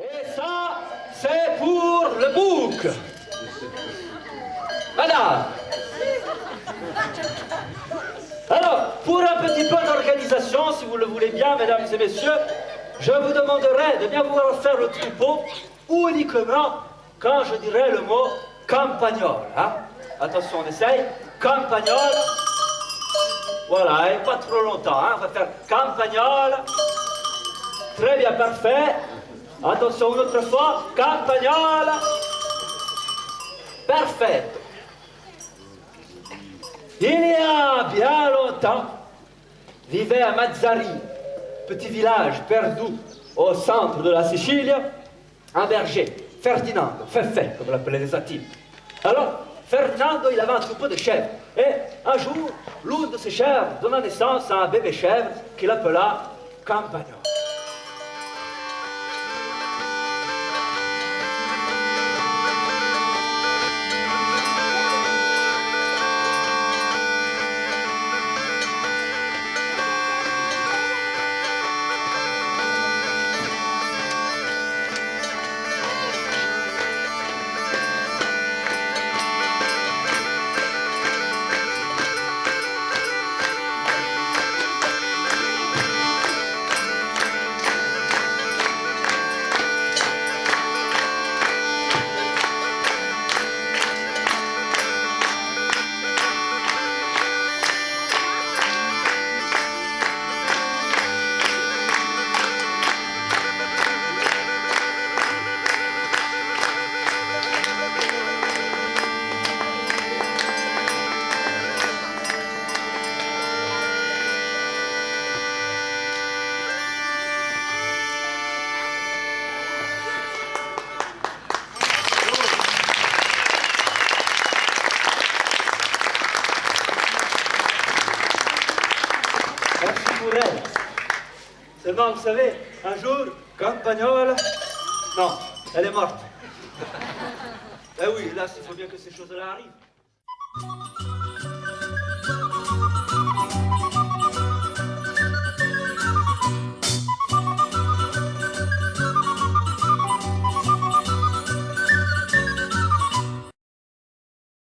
Et ça, c'est pour le bouc. Madame. Alors, pour un petit peu d'organisation, si vous le voulez bien, mesdames et messieurs, je vous demanderai de bien vouloir faire le troupeau uniquement quand je dirai le mot campagnol. Hein? Attention, on essaye. Campagnol. Voilà, et pas trop longtemps. Hein? On va faire campagnol. Très bien, parfait. Attention, une autre fois. Campagnol. Parfait. Il y a bien longtemps, vivait à Mazzari, petit village perdu au centre de la Sicile, un berger, Ferdinando, Fefe, comme l'appelaient les Attila. Alors, Ferdinando, il avait un troupeau de chèvres. Et un jour, l'une de ces chèvres donna naissance à un bébé chèvre qu'il appela Campagnol. Seulement, vous savez, un jour, Campagnol... Non, elle est morte. Eh oui, là, il faut bien que ces choses-là arrivent.